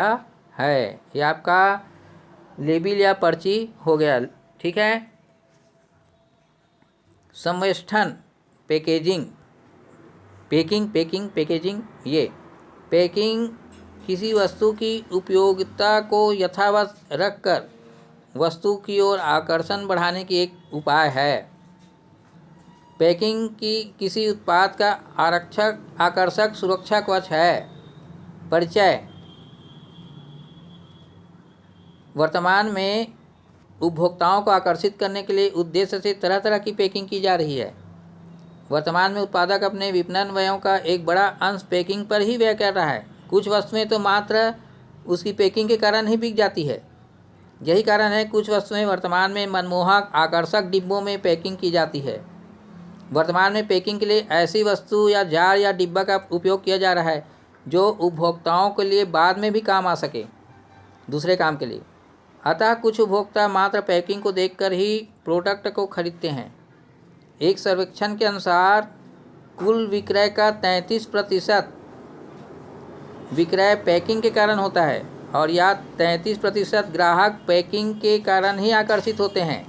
है। ये आपका लेबिल या पर्ची हो गया। ठीक है। संवेष्टन, पैकेजिंग, पैकेजिंग। ये पैकिंग किसी वस्तु की उपयोगिता को यथावत रखकर वस्तु की ओर आकर्षण बढ़ाने की एक उपाय है। पैकिंग की किसी उत्पाद का आकर्षक सुरक्षा कवच है। परिचय। वर्तमान में उपभोक्ताओं को आकर्षित करने के लिए उद्देश्य से तरह तरह की पैकिंग की जा रही है। वर्तमान में उत्पादक अपने विपणन व्ययों का एक बड़ा अंश पैकिंग पर ही व्यय कर रहा है। कुछ वस्तुएं तो मात्र उसकी पैकिंग के कारण ही बिक जाती है। यही कारण है कुछ वस्तुएं वर्तमान में मनमोहक आकर्षक डिब्बों में पैकिंग की जाती है। वर्तमान में पैकिंग के लिए ऐसी वस्तु या जार या डिब्बा का उपयोग किया जा रहा है जो उपभोक्ताओं के लिए बाद में भी काम आ सके, दूसरे काम के लिए। अतः कुछ उपभोक्ता मात्र पैकिंग को देखकर ही प्रोडक्ट को खरीदते हैं। एक सर्वेक्षण के अनुसार कुल विक्रय का 33% विक्रय पैकिंग के कारण होता है और या 33% ग्राहक पैकिंग के कारण ही आकर्षित होते हैं।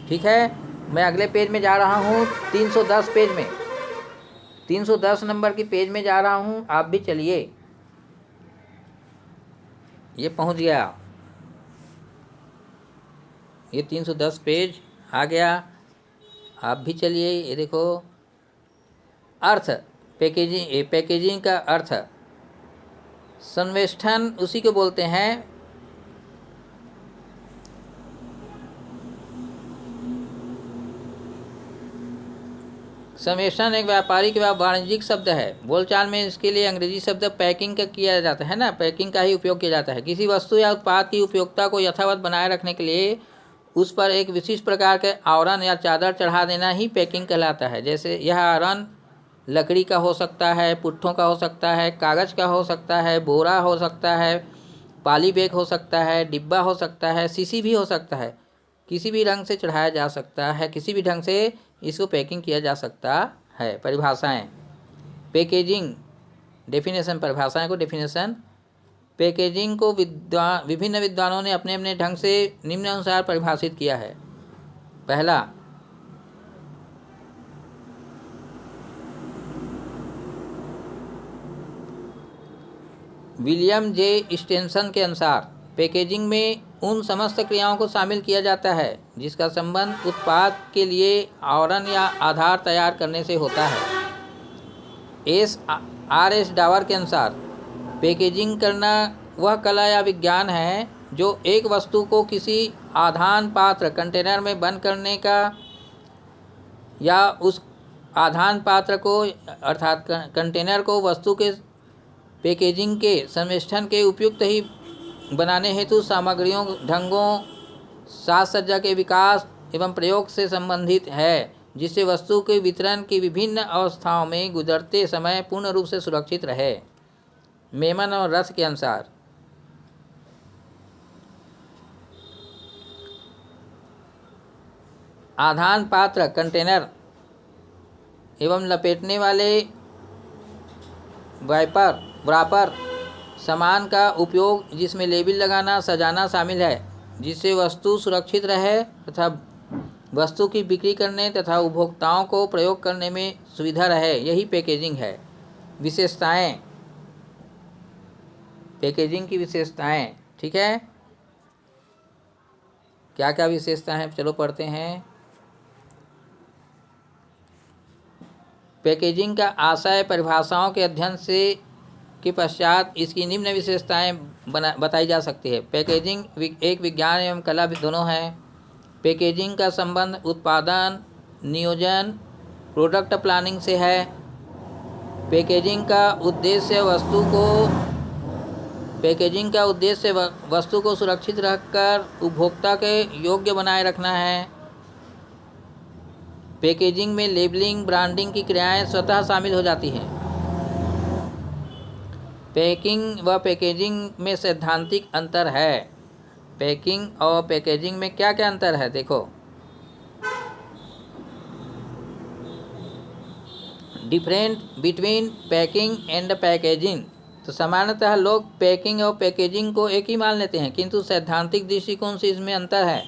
ठीक है। मैं अगले पेज में जा रहा हूँ, 310 पेज में, 310 नंबर की पेज में जा रहा हूँ। आप भी चलिए, ये पहुँच गया, ये 310 पेज आ गया। आप भी चलिए। ये देखो, अर्थ पैकेजिंग का अर्थ संवेष्टन उसी को बोलते हैं। संवेष्टन एक व्यापारिक व वाणिज्यिक शब्द है। बोलचाल में इसके लिए अंग्रेजी शब्द पैकिंग का किया जाता है ना, पैकिंग का ही उपयोग किया जाता है। किसी वस्तु या उत्पाद की उपयोगिता को यथावत बनाए रखने के लिए उस पर एक विशिष्ट प्रकार के आवरण या चादर चढ़ा देना ही पैकिंग कहलाता है। जैसे यह आवरण लकड़ी का हो सकता है, पुट्ठों का हो सकता है, कागज़ का हो सकता है, बोरा हो सकता है, पॉली बैग हो सकता है, डिब्बा हो सकता है, शीशी भी हो सकता है। किसी भी रंग से चढ़ाया जा सकता है, किसी भी ढंग से इसको पैकिंग किया जा सकता है। परिभाषाएं। पैकेजिंग डेफिनेशन, परिभाषाएं को डेफिनेशन। पैकेजिंग को विभिन्न विद्वानों ने अपने अपने ढंग से निम्नानुसार परिभाषित किया है। पहला, विलियम जे स्टेनसन के अनुसार पैकेजिंग में उन समस्त क्रियाओं को शामिल किया जाता है जिसका संबंध उत्पाद के लिए आवरण या आधार तैयार करने से होता है। R.S. डावर के अनुसार पैकेजिंग करना वह कला या विज्ञान है जो एक वस्तु को किसी आधान पात्र कंटेनर में बंद करने का या उस आधान पात्र को अर्थात कंटेनर को वस्तु के पैकेजिंग के संवेष्टन के उपयुक्त ही बनाने हेतु सामग्रियों, ढंगों, साज सज्जा के विकास एवं प्रयोग से संबंधित है, जिससे वस्तु के वितरण की विभिन्न अवस्थाओं में गुजरते समय पूर्ण रूप से सुरक्षित रहे। मेमन और रथ के अनुसार आधान पात्र कंटेनर एवं लपेटने वाले व्रापर सामान का उपयोग जिसमें लेबल लगाना, सजाना शामिल है, जिससे वस्तु सुरक्षित रहे तथा वस्तु की बिक्री करने तथा उपभोक्ताओं को प्रयोग करने में सुविधा रहे, यही पैकेजिंग है। विशेषताएं, पैकेजिंग की विशेषताएं। ठीक है, क्या क्या विशेषताएं हैं, चलो पढ़ते हैं। पैकेजिंग का आशय परिभाषाओं के अध्ययन से के पश्चात इसकी निम्न विशेषताएं बताई जा सकती है। पैकेजिंग एक विज्ञान एवं कला दोनों है। पैकेजिंग का संबंध उत्पादन, नियोजन, प्रोडक्ट प्लानिंग से है। पैकेजिंग का उद्देश्य वस्तु को सुरक्षित रखकर उपभोक्ता के योग्य बनाए रखना है। पैकेजिंग में लेबलिंग, ब्रांडिंग की क्रियाएं स्वतः शामिल हो जाती हैं। पैकिंग व पैकेजिंग में सैद्धांतिक अंतर है। पैकिंग और पैकेजिंग में क्या क्या अंतर है, देखो। Different between packing and packaging. तो सामान्यतः लोग पैकिंग और पैकेजिंग को एक ही मान लेते हैं, किंतु सैद्धांतिक दृष्टिकोण से इसमें अंतर है।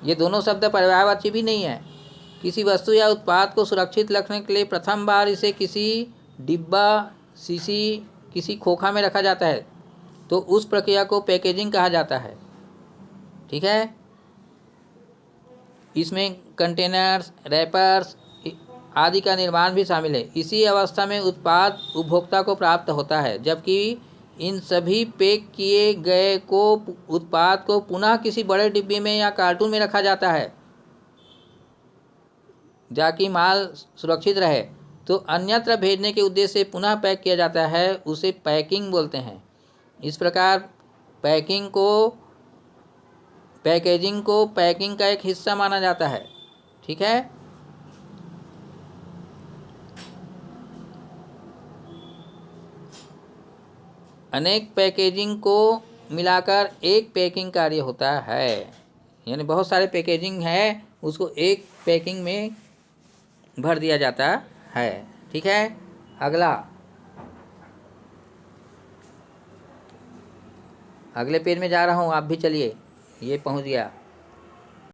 ये दोनों शब्द पर्यायवाची भी नहीं है। किसी वस्तु या उत्पाद को सुरक्षित रखने के लिए प्रथम बार इसे किसी डिब्बा, शीशी, किसी खोखा में रखा जाता है, तो उस प्रक्रिया को पैकेजिंग कहा जाता है। ठीक है, इसमें कंटेनर्स, रैपर्स आदि का निर्माण भी शामिल है। इसी अवस्था में उत्पाद उपभोक्ता को प्राप्त होता है, जबकि इन सभी पैक किए गए को उत्पाद को पुनः किसी बड़े डिब्बे में या कार्टून में रखा जाता है ताकि माल सुरक्षित रहे। तो अन्यत्र भेजने के उद्देश्य से पुनः पैक किया जाता है, उसे पैकिंग बोलते हैं। इस प्रकार पैकेजिंग को पैकिंग का एक हिस्सा माना जाता है। ठीक है, अनेक पैकेजिंग को मिलाकर एक पैकिंग कार्य होता है, यानी बहुत सारे पैकेजिंग है, उसको एक पैकिंग में भर दिया जाता है। ठीक है, अगले पेज में जा रहा हूँ, आप भी चलिए, ये पहुँच गया।